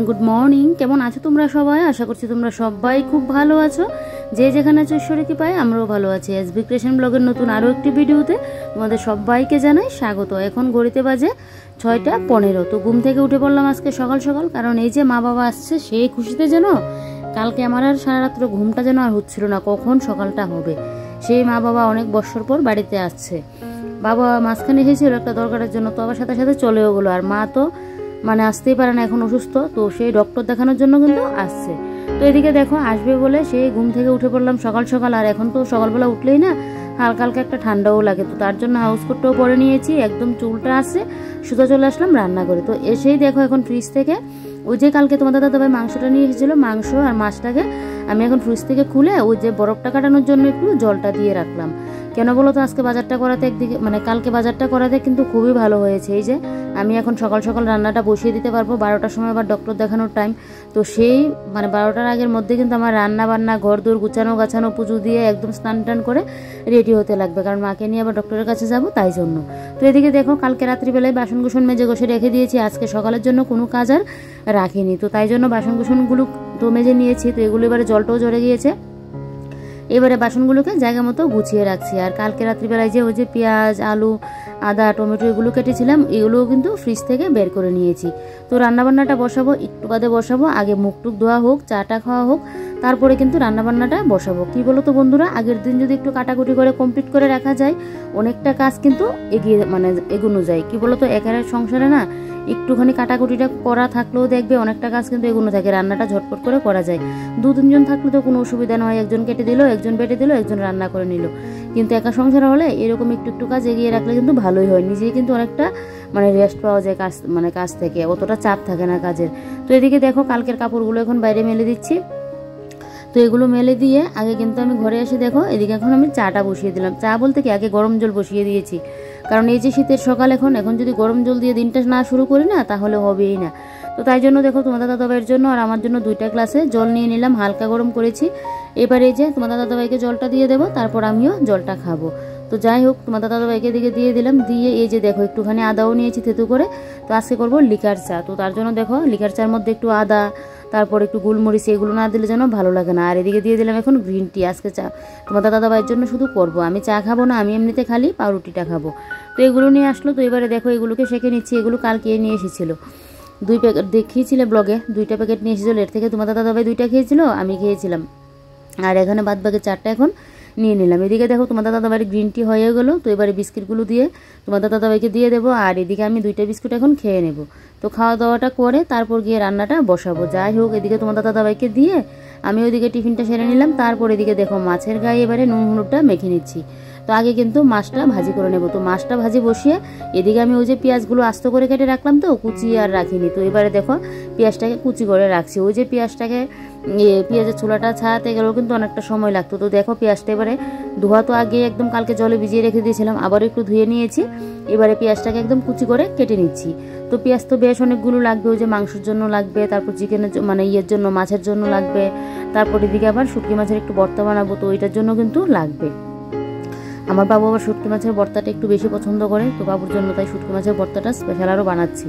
Good morning. কেমন আছো তোমরা সবাই? আশা করছি তোমরা সবাই খুব ভালো আছো। যে যেখানে আছো ঈশ্বরের কৃপায় আমরাও ভালো আছি। এসবি ক্রিয়েশন ব্লগের নতুন আরও একটি ভিডিওতে তোমাদের সবাইকে জানাই স্বাগত। এখন ঘড়িতে বাজে 6টা 15। তো ঘুম থেকে উঠে পড়লাম আজকে সকাল সকাল, কারণ এই যে মা বাবা আসছে সেই খুশিতে যেন কালকে আমার আর সারা রাত্র ঘুমটা যেন আর হচ্ছিল না, কখন সকালটা হবে। সেই মা বাবা অনেক বছর পর বাড়িতে আসছে। বাবা মাঝখানে এসেছিল একটা দরকারের জন্য, তো আবার সাথে সাথে চলেও গেলো। আর মা তো মানে আসতেই পারে না, এখন অসুস্থ, তো সেই ডক্টর দেখানোর জন্য কিন্তু আসছে। তো এদিকে দেখো আসবে বলে সেই ঘুম থেকে উঠে পড়লাম সকাল সকাল। আর এখন তো সকালবেলা উঠলেই না হালকা হালকা একটা ঠান্ডাও লাগে, তো তার জন্য হাউস কোটটাও পরে নিয়েছি, একদম চুলটা আসছে, সোজা চলে আসলাম রান্না করে। তো এসেই দেখো এখন ফ্রিজ থেকে ওই যে কালকে তোমাদের দাদাভাই মাংসটা নিয়ে এসেছিলো, মাংস আর মাছটাকে আমি এখন ফ্রিজ থেকে খুলে ওই যে বরফটা কাটানোর জন্য একটু জলটা দিয়ে রাখলাম। কেন বলো তো, আজকে বাজারটা করাতে একদিকে মানে কালকে বাজারটা করাতে কিন্তু খুবই ভালো হয়েছে। এই যে আমি এখন সকাল সকাল রান্নাটা বসিয়ে দিতে পারবো, 12টার সময় আবার ডক্টর দেখানোর টাইম। তো সেই মানে 12টার আগের মধ্যে কিন্তু আমার রান্না বান্না ঘর দৌড় গুছানো গাছানো পুজো দিয়ে একদম স্নান টান করে রেডি হতে লাগবে, কারণ মাকে নিয়ে আবার ডক্টরের কাছে যাবো, তাই জন্য। তো এদিকে দেখো কালকে রাত্রিবেলায় বাসন কুসন মেজে ঘষে রেখে দিয়েছি, আজকে সকালের জন্য কোনো কাজ আর রাখিনি। তো তাই জন্য বাসন কুসনগুলো তো মেজে নিয়েছি। তো এগুলো এবারে জলটাও ঝরে গিয়েছে, এবারে বাসনগুলোকে জায়গা মতো গুছিয়ে রাখছি। আর কালকে রাত্রিবেলায় যে ওই যে পেঁয়াজ আলু আদা টমেটো এগুলো কেটেছিলাম, এগুলোও কিন্তু ফ্রিজ থেকে বের করে নিয়েছি। তো রান্নাবান্নাটা বসাবো একটু বাদে বসাবো, আগে মুখ টুক ধোয়া হোক, চাটা খাওয়া হোক, তারপরে কিন্তু রান্নাবান্নাটা বসাবো। কি বলো তো বন্ধুরা, আগের দিন যদি একটু কাটাকুটি করে কমপ্লিট করে রাখা যায়, অনেকটা কাজ কিন্তু এগোনো যায়। কি বলো তো, একের সংসারে না একটুখানি কাটাকুটিটা করা থাকলেও দেখবে অনেকটা কাজ কিন্তু এগোনো থাকে, রান্নাটা ঝটপট করে করা যায়। 2-3 জন থাকলে তো কোনো অসুবিধা নয়, একজন কেটে দিল, একজন বেটে দিল, একজন রান্না করে নিল। কিন্তু একা সংসার হলে এরকম একটু একটু কাজ এগিয়ে রাখলে কিন্তু ভালোই হয়, নিজেই কিন্তু অনেকটা মানে রেস্ট পাওয়া যায় কাজ থেকে, অতটা চাপ থাকে না কাজের। তো এদিকে দেখো কালকের কাপড়গুলো এখন বাইরে মেলে দিচ্ছি। তো এগুলো মেলে দিয়ে আগে কিন্তু আমি ঘরে এসে দেখো এদিকে এখন আমি চাটা বসিয়ে দিলাম। চা বলতে কি, আগে গরম জল বসিয়ে দিয়েছি, কারণ এই যে শীতের সকাল এখন যদি গরম জল দিয়ে দিনটা না শুরু করি না তাহলে হবেই না। তো তাই জন্য দেখো তোমাদের দাদাভাইয়ের জন্য আর আমার জন্য 2টা গ্লাসে জল নিয়ে নিলাম, হালকা গরম করেছি। এবারে এই যে তোমাদের দাদাভাইকে জলটা দিয়ে দেবো, তারপর আমিও জলটা খাবো। তো যাই হোক তোমাদের দাদাভাইকে দিকে দিয়ে দিলাম, দিয়ে এই যে দেখো একটুখানি আদাও নিয়েছি থেতু করে। তো আজকে করবো লিকার চা। তো তার জন্য দেখো লিকার চার মধ্যে একটু আদা, তারপর একটু গোলমরিচ, এগুলো না দিলে যেন ভালো লাগে না। আর এদিকে দিয়ে দিলাম এখন গ্রিন টি। আজকে চা তোমাদের দাদাভাইয়ের জন্য শুধু করবো, আমি চা খাবো না, আমি এমনিতে খালি পাউরুটিটা খাবো। তো এগুলো নিয়ে আসলো, তো এবারে দেখো এগুলোকে সেঁকে নিচ্ছি। এগুলো কালকে নিয়ে এসেছিলো 2 প্যাকেট, দেখিয়েছিলে ব্লগে 2টা প্যাকেট নিয়ে এসেছিলো। এর থেকে তোমাদের দাদাভাই 2টা খেয়েছিল, আমি খেয়েছিলাম, আর এখানে বাদ বাকি 4টা এখন নিয়ে নিলাম। এদিকে দেখো তোমাদের দাদাভাইয়ের গ্রিন টি হয়ে গেলো। তো এবারে বিস্কিটগুলো দিয়ে তোমাদের দাদাভাইকে দিয়ে দেবো, আর এদিকে আমি 2টা বিস্কুট এখন খেয়ে নেব। তো খাওয়া দাওয়াটা করে তারপর গিয়ে রান্নাটা বসাবো। যাই হোক এদিকে তোমাদের দাদাভাইকে দিয়ে আমি ওইদিকে টিফিনটা সেরে নিলাম। তারপর এদিকে দেখো মাছের গায়ে এবারে নুন হলুদটা মেখে নিচ্ছি। তো আগে কিন্তু মাছটা ভাজি করে নেব। তো মাছটা ভাজি বসিয়ে এদিকে আমি ওই যে পেঁয়াজগুলো আস্ত করে কেটে রাখলাম, তো কুচি আর রাখিনি। তো এবারে দেখো পেঁয়াজটাকে কুচি করে রাখছি। ওই যে পেঁয়াজটাকে পেঁয়াজের ছোলাটা ছাড়াতে গেলেও কিন্তু অনেকটা সময় লাগতো। তো দেখো পেঁয়াজটা এবারে ধোয়া তো আগে একদম কালকে জলে ভিজিয়ে রেখে দিয়েছিলাম, আবার একটু ধুয়ে নিয়েছি। এবারে পেঁয়াজটাকে একদম কুচি করে কেটে নিচ্ছি। তো পেঁয়াজ তো বেশ অনেকগুলো লাগবে, ওই যে মাংসের জন্য লাগবে, তারপর চিকেনের মানে জন্য মাছের জন্য লাগবে, তারপর এদিকে আবার শুটকি মাছের একটু ভর্তা বানাবো, তো ওইটার জন্য কিন্তু লাগবে। আমার বাবু আবার শুটকি মাছের ভর্তাটা একটু বেশি পছন্দ করে, তো বাবুর জন্য তাই শুটকি মাছের ভর্তাটা স্পেশাল আরও বানাচ্ছি।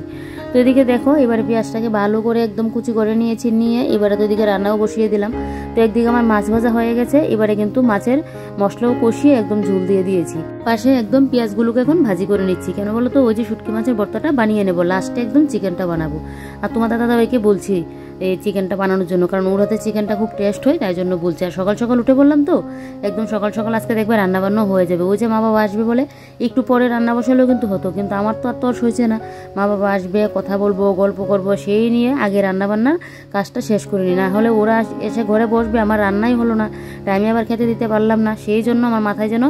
তো এদিকে দেখো এবারে পেঁয়াজটাকে ভালো করে একদম কুচি করে নিয়েছি, নিয়ে এবারে তো এদিকে রান্নাও বসিয়ে দিলাম। তো একদিকে আমার মাছ ভাজা হয়ে গেছে, এবারে কিন্তু মাছের মশলাও কষিয়ে একদম ঝোল দিয়ে দিয়েছি। পাশে একদম পেঁয়াজগুলোকে এখন ভাজি করে নিচ্ছি। কেন বলো তো, ওই যে শুটকি মাছের ভর্তাটা বানিয়ে নেবো, লাস্টে একদম চিকেনটা বানাবো। আর তোমার দাদাভাইকে বলছি এই চিকেনটা বানানোর জন্য, কারণ ওর হাতে চিকেনটা খুব টেস্ট হয়, তাই জন্য বলছি। আর সকাল সকাল উঠে বললাম তো একদম সকাল সকাল আজকে দেখবে রান্নাবান্নাও হয়ে যাবে। ওই যে মা বাবা আসবে বলে একটু পরে রান্না বসালেও কিন্তু হতো, কিন্তু আমার তো আর তর সইছে না। মা বাবা আসবে, কথা বলবো, গল্প করবো, সেই নিয়ে আগে রান্নাবান্নার কাজটা শেষ করিনি, না হলে ওরা এসে ঘরে বসবে, আমার রান্নাই হলো না, টাইমে আবার খেতে দিতে পারলাম না। সেই জন্য আমার মাথায় যেন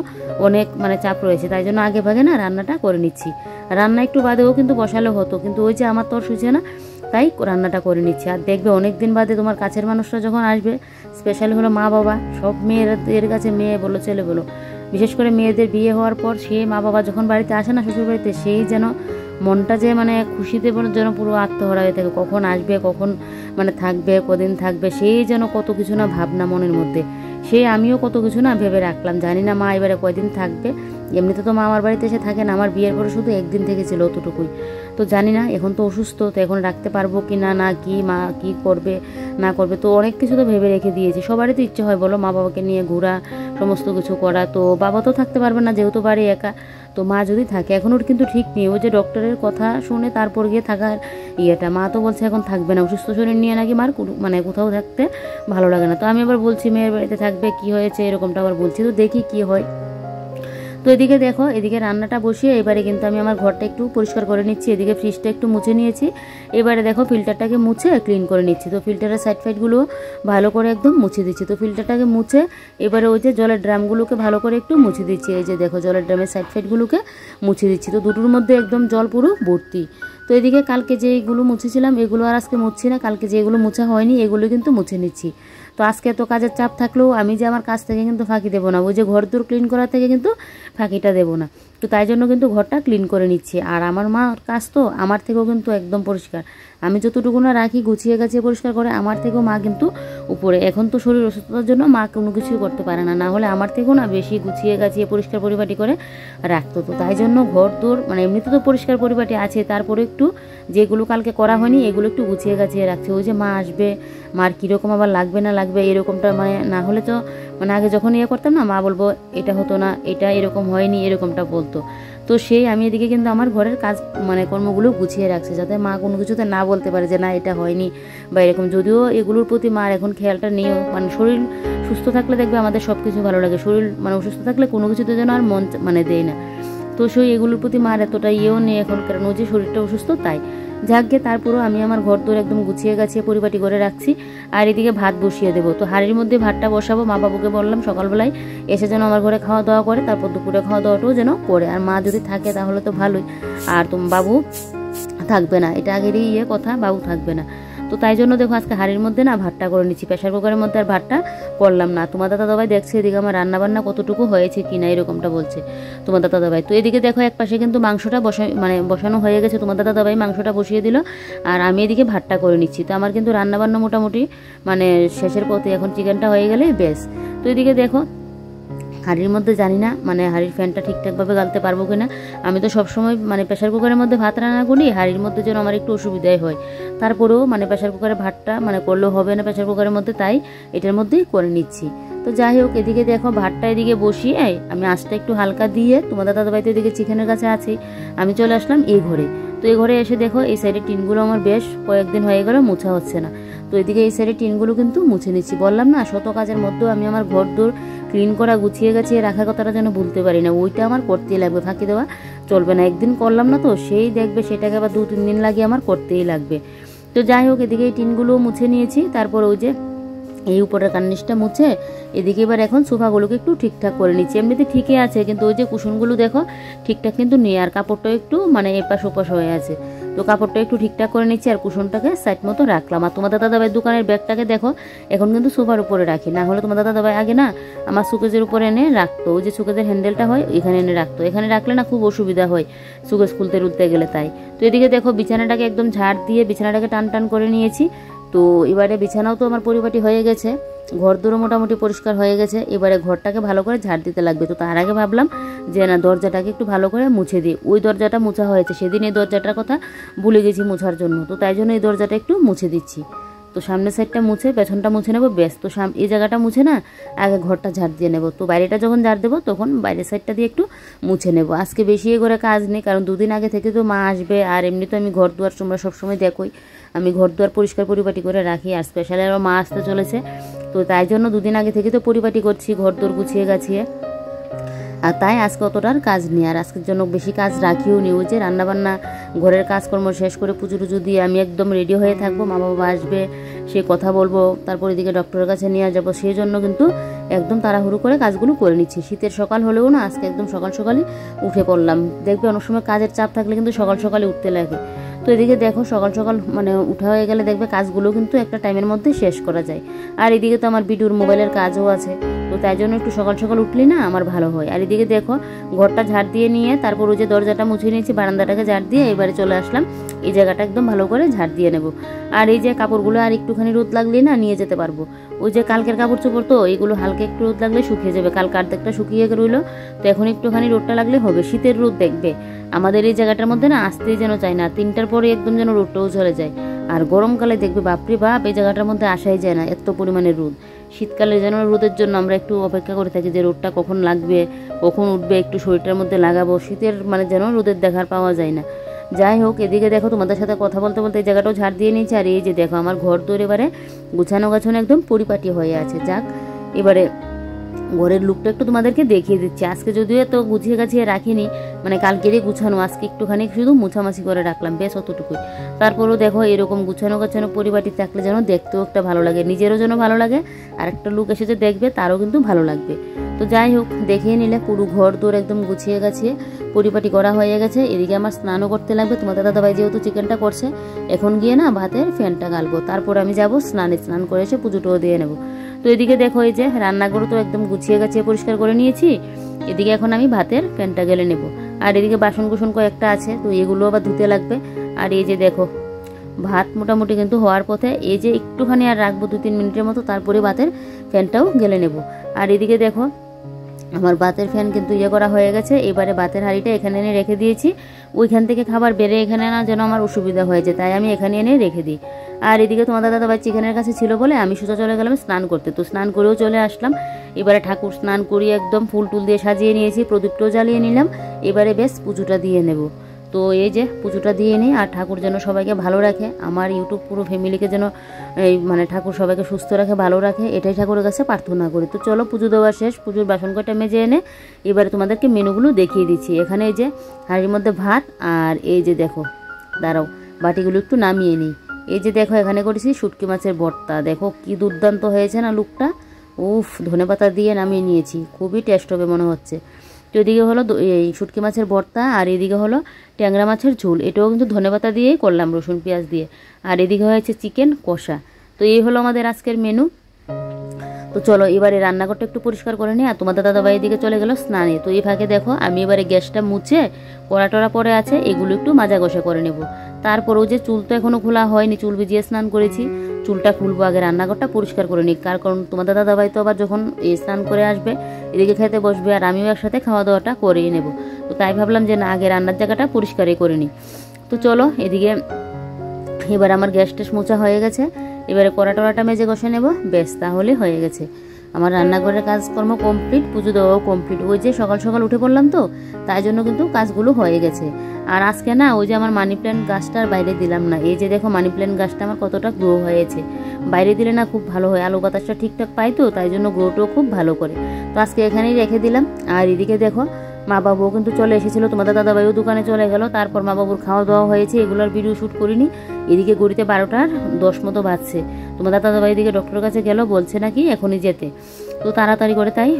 অনেক মানে চাপ রয়েছে, তাই জন্য আগে ভাগে না রান্নাটা করে নিচ্ছি। রান্না একটু বাদেও কিন্তু বসালে হতো, কিন্তু ওই যে আমার তর সইছে না, তাই রান্নাটা করে নিচ্ছি। আর দেখবে অনেকদিন বাদে তোমার কাছের মানুষরা যখন আসবে, স্পেশালি হলো মা বাবা, সব মেয়েদের কাছে, মেয়ে বলো ছেলে বলো, বিশেষ করে মেয়েদের বিয়ে হওয়ার পর সে মা বাবা যখন বাড়িতে আসে না শ্বশুর বাড়িতে, সেই যেন মনটা যে মানে খুশিতে যেন পুরো আত্মহারা হয়ে থাকে, কখন আসবে, কখন মানে থাকবে, কদিন থাকবে, সেই যেন কত কিছু না ভাবনা মনের মধ্যে। সেই আমিও কত কিছু না ভেবে রাখলাম, জানি না মা এবারে কয়দিন থাকবে। এমনিতে তো মা আমার বাড়িতে এসে থাকে না, আমার বিয়ের পরে শুধু একদিন থেকেছিল, অতটুকুই। তো জানি না, এখন তো অসুস্থ, তো এখন রাখতে পারবো কি না, না কি মা কি করবে না করবে, তো অনেক কিছু তো ভেবে রেখে দিয়েছি। সবারই তো ইচ্ছে হয় বলো, মা বাবাকে নিয়ে ঘোরা, সমস্ত কিছু করা। তো বাবা তো থাকতে পারবে না, যেহেতু বাড়ি একা। তো মা যদি থাকে, এখন ওর কিন্তু ঠিক নেই, ওই যে ডক্টরের কথা শুনে তারপর গিয়ে থাকার ইয়েটা। মা তো বলছে এখন থাকবে না, অসুস্থ শরীর নিয়ে নাকি মার মানে কোথাও থাকতে ভালো লাগে না। তো আমি আবার বলছি মেয়ের বাড়িতে থাকবে, কি হয়েছে এরকমটা আবার বলছি, তো দেখি কি হয়। তো এদিকে দেখো, এদিকে রান্নাটা বসিয়ে এবারে কিন্তু আমি আমার ঘরটা একটু পরিষ্কার করে নিচ্ছি, এদিকে ফ্রিজটা একটু মুছে নিয়েছি। এবারে দেখো ফিল্টারটাকে মুছে ক্লিন করে নিচ্ছি। তো ফিল্টারের সাইড ফাইডগুলো ভালো করে একদম মুছে দিচ্ছি। তো ফিল্টারটাকে মুছে এবারে ওই যে জলের ড্রামগুলোকে ভালো করে একটু মুছে দিচ্ছি। এই যে দেখো জলের ড্রামের সাইড ফাইডগুলোকে মুছে দিচ্ছি। তো দুটোর মধ্যে একদম জল পুরো ভর্তি। তো এদিকে কালকে যেগুলো মুছেছিলাম এগুলো আর আজকে মুছছি না, কালকে যেগুলো মোছা হয়নি এগুলো কিন্তু মুছে নিচ্ছি। তো আজকে তো কাজের চাপ থাকলেও আমি যে আমার কাজ থেকে কিন্তু ফাঁকি দেবো না, ওই যে ঘর দূর ক্লিন করা থেকে কিন্তু ফাঁকিটা দেবো না। তো তাই জন্য কিন্তু ঘরটা ক্লিন করে নিচ্ছি। আর আমার মার কাজ তো আমার থেকেও কিন্তু একদম পরিষ্কার, আমি যতটুকু না রাখি গুছিয়ে গাছিয়ে পরিষ্কার করে, আমার থেকেও মা কিন্তু উপরে। এখন তো শরীর অসুস্থতার জন্য মা কোনো কিছুই করতে পারে না, না হলে আমার থেকেও না বেশি গুছিয়ে গাছিয়ে পরিষ্কার পরিপাটি করে রাখতো। তো তাই জন্য ঘর দূর মানে এমনিতে তো পরিষ্কার পরিপাটি আছে, তারপরে একটু যেগুলো কালকে করা হয়নি এগুলো একটু গুছিয়ে গাছিয়ে রাখছে। ওই যে মা আসবে, মার কীরকম আবার লাগবে না লাগবে এরকমটা, মানে না হলে তো মানে আগে যখন ইয়ে করতাম না, মা বলবো এটা হতো না, এটা এরকম হয়নি, এরকমটা বলতো। তো সেই আমি এদিকে কিন্তু আমার ঘরের কাজ মানে কর্মগুলো গুছিয়ে রাখছি, যাতে মা কোনো কিছুতে না বলতে পারে যে না এটা হয়নি বা এরকম। যদিও এগুলোর প্রতি মার এখন খেয়ালটা নেই, মানে শরীর সুস্থ থাকলে দেখবে আমাদের সব কিছু ভালো লাগে, শরীর মানে অসুস্থ থাকলে কোনো কিছুতে যেন আর মন মানে দেয় না। তো সেই এগুলোর প্রতি মার এতটা ইয়েও নেই এখন, কারণ ও যে শরীরটা অসুস্থ তাই। যাকে তারপরেও আমি আমার ঘর দৌড় একদম গুছিয়ে গাছিয়ে পরিপাটি করে রাখছি। আর এদিকে ভাত বসিয়ে দেবো। তো হাঁড়ির মধ্যে ভাতটা বসাবো, মা বাবুকে বললাম সকালবেলায় এসে যেন আমার ঘরে খাওয়া দাওয়া করে, তারপর দুপুরে খাওয়া দাওয়াটাও যেন করে। আর মা যদি থাকে তাহলে তো ভালোই, আর বাবু থাকবে না, এটা আগেরই কথা, বাবু থাকবে না। তো তাই জন্য দেখো আজকে হাঁড়ির মধ্যে না ভাতটা করে নিচ্ছি, প্রেশার কুকারের মধ্যে আর ভাতটা করলাম না। তোমার দাদা দাদাভাই দেখছে এদিকে আমার রান্নাবান্না কতটুকু হয়েছে কিনা, এরকমটা বলছে তোমার দাদা দাদাভাই। তো এদিকে দেখো এক পাশে কিন্তু মাংসটা বসানো হয়ে গেছে, তোমার দাদা দাদাভাই মাংসটা বসিয়ে দিল, আর আমি এদিকে ভাতটা করে নিচ্ছি। তো আমার কিন্তু রান্নাবান্না মোটামুটি মানে শেষের পথে, এখন চিকেনটা হয়ে গেলে বেশ। তো এদিকে দেখো হাঁড়ির মধ্যে জানি না মানে হাঁড়ির ফ্যানটা ঠিকঠাকভাবে গালতে পারবো কিনা। আমি তো সবসময় মানে প্রেশার কুকারের মধ্যে ভাত রান্না করি, হাঁড়ির মধ্যে যেন আমার একটু অসুবিধাই হয়। তারপরেও মানে প্রেশার কুকারে ভাতটা মানে করলেও হবে না প্রেশার কুকারের মধ্যে, তাই এটার মধ্যেই করে নিচ্ছি। তো যাই হোক, এদিকে দেখো ভাতটা এদিকে বসিয়ে আমি আঁচটা একটু হালকা দিয়ে, তোমার দাদা ভাই তো এদিকে চিকেনের কাছে আছে, আমি চলে আসলাম এই ঘরে। তো এই ঘরে এসে দেখো এই সাইডের টিনগুলো আমার বেশ কয়েকদিন হয়ে গেল মোছা হচ্ছে না। তো এদিকে এই সাইডের টিনগুলো কিন্তু মুছে নিচ্ছি। বললাম না শত কাজের মধ্যেও আমি আমার ঘর দৌড় ক্লিন করা গুছিয়ে গাছিয়ে রাখার কথাটা যেন ভুলতে পারি না, ওইটা আমার করতেই লাগবে, ফাঁকি দেওয়া চলবে না। একদিন করলাম না তো সেই দেখবে সেটাকে আবার 2-3 দিন লাগিয়ে আমার করতেই লাগবে। তো যাই হোক, এদিকে এই টিনগুলো মুছে নিয়েছি, তারপর ওই যে এই উপরের কার্নিশটা মুছে এদিকে এবার এখন সোফাগুলোকে একটু ঠিকঠাক করে নিচ্ছি। এমনিতে ঠিকই আছে, কিন্তু ওই যে কুশনগুলো দেখো ঠিকঠাক কিন্তু নেই, আর কাপড়টা একটু মানে এপাশ ওপাশ হয়ে আছে। তো কাপড়টা একটু ঠিকঠাক করে নিচ্ছি, আর কুশনটাকে সাইড মতো রাখলাম। আর তোমার দাদাভাই দোকানের ব্যাগটাকে দেখো এখন কিন্তু সোফার উপরে রাখি, না হলে তোমার দাদাভাই আগে না আমার সুকেজের উপরে এনে রাখতো, ওই যে সুকেজের হ্যান্ডেলটা হয় এখানে এনে রাখতো, এখানে রাখলে না খুব অসুবিধা হয় সুকেজ খুলতে রুলতে গেলে, তাই। তো এদিকে দেখো বিছানাটাকে একদম ঝাড় দিয়ে বিছানাটাকে টান টান করে নিয়েছি। তো এবারে বিছানাও তো আমার পরিপাটি হয়ে গেছে, ঘর দূরও মোটামুটি পরিষ্কার হয়ে গেছে, এবারে ঘরটাকে ভালো করে ঝাড় দিতে লাগবে। তো তার আগে ভাবলাম যে না দরজাটাকে একটু ভালো করে মুছে দিই, ওই দরজাটা মোছা হয়েছে, সেদিন এই দরজাটার কথা ভুলে গেছি মোছার জন্য, তো তাই জন্য এই দরজাটা একটু মুছে দিচ্ছি। তো সামনের সাইডটা মুছে পেছনটা মুছে নেবো, বেশ। তো এই জায়গাটা মুছে না আগে ঘরটা ঝাড় দিয়ে নেবো, তো বাইরেটা যখন ঝাড় দেবো তখন বাইরের সাইডটা দিয়ে একটু মুছে নেবো। আজকে বেশি করে কাজ নেই, কারণ 2 দিন আগে থেকে তো মা আসবে, আর এমনি তো আমি ঘর দুয়ার তোমরা সবসময় দেখোই আমি ঘর দুয়ার পরিষ্কার পরিপাটি করে রাখি, আর স্পেশালি আরও মা আসতে চলেছে, তো তাই জন্য 2 দিন আগে থেকে তো পরিপাটি করছি ঘর দোর গুছিয়ে গাছিয়ে। আর তাই আজকে অতটার কাজ নেই, আর আজকের জন্য বেশি কাজ রাখিও নি। ওই যে রান্নাবান্না ঘরের কাজকর্ম শেষ করে পুজো টুজো দিয়ে আমি একদম রেডি হয়ে থাকবো, মা বাবা আসবে সে কথা বলবো, তারপর এদিকে ডক্টরের কাছে নিয়ে যাবো, সেই জন্য কিন্তু একদম তাড়াহুড়ো করে কাজগুলো করে নিচ্ছি। শীতের সকাল হলেও না আজকে একদম সকাল সকালই উঠে পড়লাম। দেখবে অনেক সময় কাজের চাপ থাকলে কিন্তু সকাল সকালে উঠতে লাগে। তো এদিকে দেখো সকাল সকাল মানে উঠা হয়ে গেলে দেখবে কাজগুলো কিন্তু একটা টাইমের মধ্যে শেষ করা যায়। আর এদিকে তো আমার ভিডিওর মোবাইলের কাজও আছে, তো তাই জন্য একটু সকাল সকাল উঠলে না আমার ভালো হয়। আর এদিকে দেখো ঘরটা ঝাড় দিয়ে নিয়ে তারপর ওই যে দরজাটা মুছে নিয়েছি, বারান্দাটাকে ঝাড় দিয়ে এবারে চলে আসলাম এই জায়গাটা একদম ভালো করে ঝাড় দিয়ে নেব। আর এই যে কাপড়গুলো আর একটুখানি রোদ লাগলেই না নিয়ে যেতে পারবো। ওই যে কালকের কাপড় চোপড় তো এইগুলো হালকা একটু রোদ লাগলে শুকিয়ে যাবে, কালকে অর্ধেকটা শুকিয়ে রইলো, তো এখন একটুখানি রোদটা লাগলে হবে। শীতের রোদ দেখবে আমাদের এই জায়গাটার মধ্যে না আসতেই যেন চায় না, 3টার পরে একদম যেন রোদটাও চলে যায়। আর গরমকালে দেখবে বাপরে বাপ এই জায়গাটার মধ্যে আসাই যায় না, এত পরিমাণে রোদ। শীতকালে যেন রোদের জন্য আমরা একটু অপেক্ষা করে থাকি যে রোদটা কখন লাগবে, কখন উঠবে, একটু শরীরটার মধ্যে লাগাবো। শীতের মানে যেন রোদের দেখার পাওয়া যায় না। যাই হোক, এদিকে দেখো তোমাদের সাথে কথা বলতে বলতে এই জায়গাটাও ঝাড় দিয়ে নিয়েছি। আর এই যে দেখো আমার ঘর দৌড় এবারে গুছানো গাছানো একদম পরিপাটি হয়ে আছে। যাক, এবারে ঘরের লুকটা একটু তোমাদেরকে দেখিয়ে দিচ্ছি। আজকে যদিও এত গুছিয়ে গাছিয়ে রাখিনি, মানে কালকেরই গুছানো, আজকে একটুখানি শুধু মুছামাছি করে রাখলাম, বেশ অতটুকুই। তারপরেও দেখো এরকম গুছানো গাছানো পরিপাটি থাকলে যেন দেখতেও একটা ভালো লাগে, নিজেরও যেন ভালো লাগে, আর একটা লুক এসে যে দেখবে তারও কিন্তু ভালো লাগবে। তো যাই হোক, দেখিয়ে নিলে পুরো ঘর দৌড় একদম গুছিয়ে গাছিয়ে পরিপাটি করা হয়ে গেছে। এদিকে আমার স্নানও করতে লাগবে, তোমাদের দাদাভাই যেহেতু চিকেনটা করছে, এখন গিয়ে না ভাতের ফ্যানটা গালবো, তারপর আমি যাব স্নান করে এসে পুজোটাও দিয়ে নেবো। তো এদিকে দেখো এই যে রান্নাঘরও তো একদম গুছিয়ে গাছিয়ে পরিষ্কার করে নিয়েছি। এদিকে এখন আমি ভাতের ফ্যানটা গেলে নেব। আর এদিকে বাসন কুসন কয়েকটা আছে, তো এগুলো আবার ধুতে লাগবে। আর এই যে দেখো ভাত মোটামুটি কিন্তু হওয়ার পথে, এই যে একটুখানি আর রাখবো 2-3 মিনিটের মতো, তারপরে ভাতের ফ্যানটাও গেলে নেব। আর এদিকে দেখো আমার ভাতের ফ্যান কিন্তু করা হয়ে গেছে। এবারে ভাতের হাঁড়িটা এখানে এনে রেখে দিয়েছি, ওইখান থেকে খাবার বেড়ে এখানে না যেন আমার অসুবিধা হয়েছে, তাই আমি এখানে এনে রেখে দিই। আর এদিকে তোমাদের দাদাভাই চিকেনের কাছে ছিল বলে আমি সোজা চলে গেলাম স্নান করতে। তো স্নান করেও চলে আসলাম। এবারে ঠাকুর স্নান করিয়ে একদম ফুল টুল দিয়ে সাজিয়ে নিয়েছি, প্রদীপটাও জ্বালিয়ে নিলাম। এবারে বেশ পুজোটা দিয়ে নেব। তো এই যে পুজোটা দিয়ে নিই, আর ঠাকুর যেন সবাইকে ভালো রাখে, আমার ইউটিউব পুরো ফ্যামিলিকে যেন এই মানে ঠাকুর সবাইকে সুস্থ রাখে, ভালো রাখে, এটাই ঠাকুরের কাছে প্রার্থনা করি। তো চলো পুজো দেওয়া শেষ, পুজোর বাসন কটা মেজে এনে এবারে তোমাদেরকে মেনুগুলো দেখিয়ে দিচ্ছি। এখানে এই যে হাঁড়ির মধ্যে ভাত, আর এই যে দেখো দাঁড়াও বাটিগুলো একটু নামিয়ে নিই। এই যে দেখো এখানে করেছি শুটকি মাছের ভর্তা, দেখো কি দুর্দান্ত হয়েছে না লুকটা, উফ ধনেপাতা দিয়ে নামিয়ে নিয়েছি, খুবই টেস্ট হবে মনে হচ্ছে। তো এদিকে হলো এই শুটকি মাছের ভর্তা, আর এদিকে হলো ট্যাংরা মাছের ঝোল, এটাও কিন্তু ধনেপাতা দিয়েই করলাম, রসুন পেঁয়াজ দিয়ে। আর এদিকে হয়েছে চিকেন কষা। তো এই হলো আমাদের আজকের মেনু। তো চলো এবারে রান্নাঘরটা একটু পরিষ্কার করে নিই। আর তোমাদের দাদাভাই এদিকে চলে গেল স্নানে। তো এই ফাঁকে দেখো আমি এবারে গ্যাসটা মুছে কড়া টড়া পরে আছে এগুলো একটু মাজা ঘষা করে নেব। তারপরেও যে চুল তো এখনো খোলা হয়নি, চুল ভিজিয়ে স্নান করেছি, চুলটা খুলবো, আগে রান্নাঘরটা পরিষ্কার করে নিই। কারণ তোমাদের দাদাভাই তো আবার যখন স্নান করে আসবে এদিকে খেতে বসবে, আর আমিও একসাথে খাওয়া দাওয়াটা করেই নেব। তো তাই ভাবলাম যে না আগে রান্নার জায়গাটা পরিষ্কারই করে নিই। তো চলো এদিকে এবার আমার গ্যাস ট্যাস মোছা হয়ে গেছে, এবারে কড়া টড়াটা মেজে কষে নেব, বেশ তাহলে হয়ে গেছে আমার রান্নাঘরের কাজকর্ম কমপ্লিট, পুজো দেওয়াও কমপ্লিট। ওই যে সকাল সকাল উঠে পড়লাম তো, তাই জন্য কিন্তু কাজগুলো হয়ে গেছে। আর আজকে না ওই যে আমার মানি প্ল্যান্ট গাছটার বাইরে দিলাম না, এই যে দেখো মানি প্ল্যান্ট গাছটা আমার কতটা গ্রো হয়েছে, বাইরে দিলে না খুব ভালো হয়, আলো বাতাসটা ঠিকঠাক পাই তো, তাই জন্য গ্রোটাও খুব ভালো করে। তো আজকে এখানেই রেখে দিলাম। আর এদিকে দেখো মা বাবুও কিন্তু চলে এসেছিলো, তোমাদের দাদাভাইও দোকানে চলে গেল, তারপর মা বাবুর খাওয়া দাওয়া হয়েছে, এগুলোর ভিডিও শ্যুট করিনি। এদিকে গড়িতে 12টার 10 মতো বাজছে। তোমাদের দাদাভাই এদিকে ডক্টরের কাছে গেল, বলছে নাকি এখনই যেতে। তো তাড়াতাড়ি করে তাই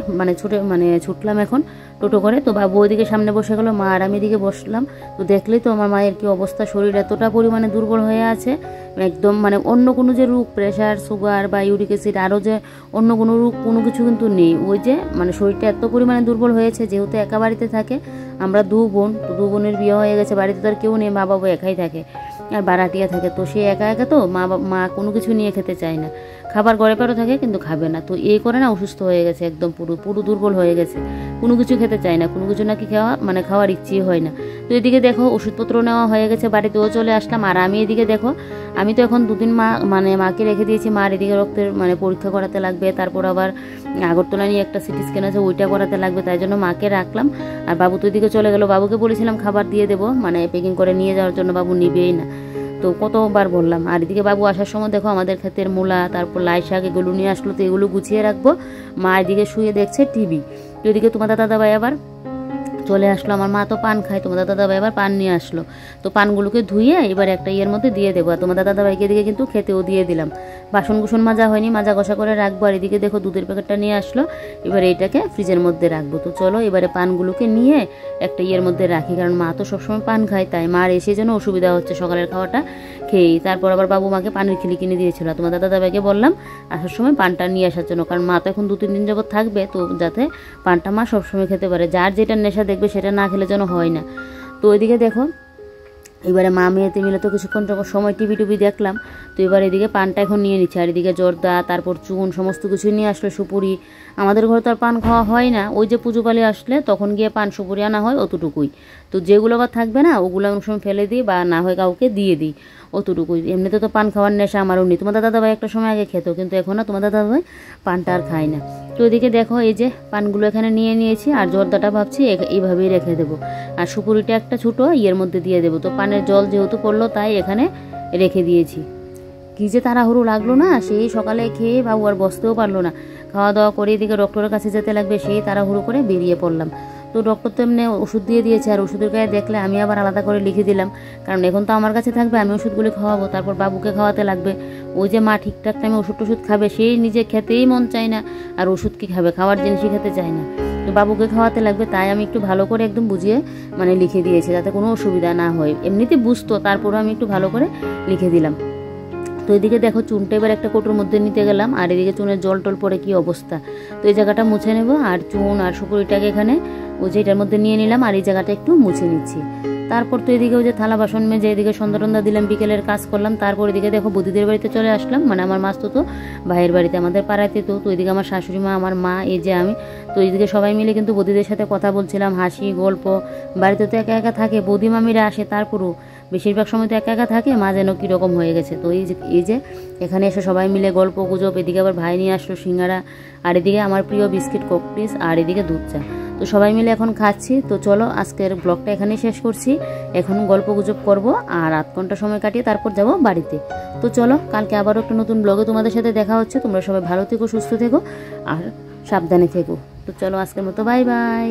ছুটলাম এখন টোটো করে। তো বাবু ওইদিকে সামনে বসে গেল, মা আর আমি এদিকে বসলাম। তো দেখলেই তো আমার মায়ের কি অবস্থা, শরীর এতটা পরিমাণে দুর্বল হয়ে আছে একদম, মানে অন্য কোনো যে রোগ প্রেশার সুগার বা ইউরিক অ্যাসিড আরও যে অন্য কোনো রোগ কোনো কিছু কিন্তু নেই। ওই যে মানে শরীরটা এত পরিমাণে দুর্বল হয়েছে, যেহেতু একা বাড়িতে থাকে, আমরা 2 বোন, তো 2 বোনের বিয়ে হয়ে গেছে, বাড়িতে তো আর কেউ নেই, মা বাবু একাই থাকে আর বারাটিয়া থাকে। তো সে একা একা তো মা কোনো কিছু নিয়ে খেতে চায় না, খাবার ঘরে পেরো থাকে কিন্তু খাবে না। তো এই করে না অসুস্থ হয়ে গেছে, একদম পুরো দুর্বল হয়ে গেছে, কোনো কিছু খেতে চায় না, কোনো কিছু নাকি খাওয়ার ইচ্ছেই হয় না। তো এদিকে দেখো ওষুধপত্র নেওয়া হয়ে গেছে, বাড়িতেও চলে আসলাম। আর আমি এদিকে দেখো আমি তো এখন 2 দিন মাকে রেখে দিয়েছি, মার এদিকে রক্তের পরীক্ষা করাতে লাগবে, তারপর আবার আগরতলা নিয়ে একটা সিটি স্ক্যান আছে ওইটা করাতে লাগবে, তাই জন্য মাকে রাখলাম। আর বাবু তো এদিকে চলে গেল, বাবুকে বলেছিলাম খাবার দিয়ে দেবো, প্যাকিং করে নিয়ে যাওয়ার জন্য, বাবু নিবেই না, তো কতবার বললাম। আর এদিকে বাবু আসার সময় দেখো আমাদের ক্ষেতের মূলা, তারপর লাই শাক এগুলো নিয়ে আসলো, তো এগুলো গুছিয়ে রাখবো। মা এদিকে শুয়ে দেখছে টিভি। তো এদিকে তোমাদের দাদাভাই আবার চলে আসলো, আমার মা তো পান খায়, তোমাদের দাদাভাই আবার পান নিয়ে আসলো। তো পানগুলোকে ধুয়ে এবার একটা মধ্যে দিয়ে দেবো। আর তোমাদের দাদাভাইকে এদিকে কিন্তু খেতেও দিয়ে দিলাম, বাসন কুসন মাজা হয়নি, মাজা ঘষা করে রাখবো। আর এদিকে দেখো দুধের প্যাকেটটা নিয়ে আসলো, এবার এইটাকে ফ্রিজের মধ্যে রাখবো। তো চলো এবারে পানগুলোকে নিয়ে একটা মধ্যে রাখি, কারণ মা তো সবসময় পান খায়, তাই মার এসে যেন অসুবিধা হচ্ছে সকালের খাওয়াটা খেয়েই তারপর আবার বাবু মাকে পানির খিলি কিনে দিয়েছিল। তোমার দাদাভাইকে বললাম আসার সময় পানটা নিয়ে আসার জন্য, কারণ মা তো এখন 2-3 দিন যাবত থাকবে, তো যাতে পানটা মা সবসময় খেতে পারে, যার যেটা নেশা দেখবে সেটা না খেলে যেন হয় না। তো ওইদিকে দেখো এবারে মা মেয়েতে মিলে তো কিছুক্ষণ সময় টিভি দেখলাম। তো এবার এদিকে পানটা এখন নিয়ে নিচ্ছে, আর এদিকে জর্দা, তারপর চুন সমস্ত কিছু নিয়ে আসলো, সুপুরি। আমাদের ঘরে তো আর পান খাওয়া হয় না, ওই যে পুজো পালি আসলে তখন গিয়ে পান সুপুরি আনা হয়, অতটুকুই। তো যেগুলো আবার থাকবে না ওগুলো অনেক সময় ফেলে দিই বা না হয় কাউকে দিয়ে দিই, অতটুকুই। এমনিতে তো পান খাওয়ার নেশা আমারও নেই। তোমাদের দাদাভাই একটা সময় আগে খেত, কিন্তু এখন না তোমাদের দাদাভাই পানটা আর খায় না। তো এদিকে দেখো এই যে পানগুলো এখানে নিয়ে নিয়েছি, আর জর্দাটা ভাবছি এইভাবেই রেখে দেবো, আর সুপুরিটা একটা ছোটো ইয়ের মধ্যে দিয়ে দেবো। তো পানের জল যেহেতু পড়লো তাই এখানে রেখে দিয়েছি। কী যে তাড়াহুড়ো লাগলো না, সেই সকালে খেয়ে বাবু আর বসতেও পারলো না, খাওয়া দাওয়া করে এদিকে ডক্টরের কাছে যেতে লাগবে, সেই তাড়াহুড়ো করে বেরিয়ে পড়লাম। তো ডক্টর তো এমনি ওষুধ দিয়ে দিয়েছে, আর ওষুধের গায়ে দেখলে আমি আবার আলাদা করে লিখে দিলাম, কারণ এখন তো আমার কাছে থাকবে, আমি ওষুধগুলি খাওয়াবো, তারপর বাবুকে খাওয়াতে লাগবে। ওই যে মা ঠিকঠাক টাইমে ওষুধ খাবে, সেই নিজে খেতেই মন চায় না, আর ওষুধ কি খাবে, খাওয়ার জিনিসই খেতে চায় না। তো বাবুকে খাওয়াতে লাগবে, তাই আমি একটু ভালো করে একদম বুঝিয়ে লিখে দিয়েছি, যাতে কোনো অসুবিধা না হয়। এমনিতে বুঝতো, তারপরও আমি একটু ভালো করে লিখে দিলাম। তো এদিকে দেখো চুনটা এবার একটা কোটোর মধ্যে নিতে গেলাম, আর এদিকে চুনের জল টল পরে কি অবস্থা। তো এই জায়গাটা মুছে নেব, আর চুন আর সুপুরিটাকে এখানে ওই যে এটার মধ্যে নিয়ে নিলাম, আর এই জায়গাটা একটু মুছে নিচ্ছি। তারপর তো এদিকে ওই যে থালা বাসন মেজে এদিকে সন্ধ্যা টন্ধা দিলাম, বিকেলের কাজ করলাম। তারপর এদিকে দেখো বৌদিদের বাড়িতে চলে আসলাম, আমার মাসতো ভাইয়ের বাড়িতে, আমাদের পাড়াতে। তো এদিকে আমার শাশুড়ি মা, আমার মা, এই যে আমি। তো এইদিকে সবাই মিলে কিন্তু বৌদিদের সাথে কথা বলছিলাম, হাসি গল্প। বাড়িতে তো একা একা থাকে, বৌদি মামিরা আসে, তারপরও বেশিরভাগ সময় তো একা একা থাকে, মা যেন কীরকম হয়ে গেছে। তো এই যে এখানে এসে সবাই মিলে গল্প গুজব। এদিকে আবার ভাই নিয়ে আসলো সিঙ্গারা, আর এদিকে আমার প্রিয় বিস্কিট কুকিজ, আর এদিকে দুধ চা। তো সবাই মিলে এখন খাচ্ছি। তো চলো আজকের ব্লগটা এখানেই শেষ করছি। এখন গল্প গুজব করবো, আর আধ ঘন্টা সময় কাটিয়ে তারপর যাব বাড়িতে। তো চলো কালকে আবারও একটা নতুন ব্লগে তোমাদের সাথে দেখা হচ্ছে। তোমরা সবাই ভালো থেকো, সুস্থ থেকো, আর সাবধানে থেকো। তো চলো আজকের মতো বাই বাই।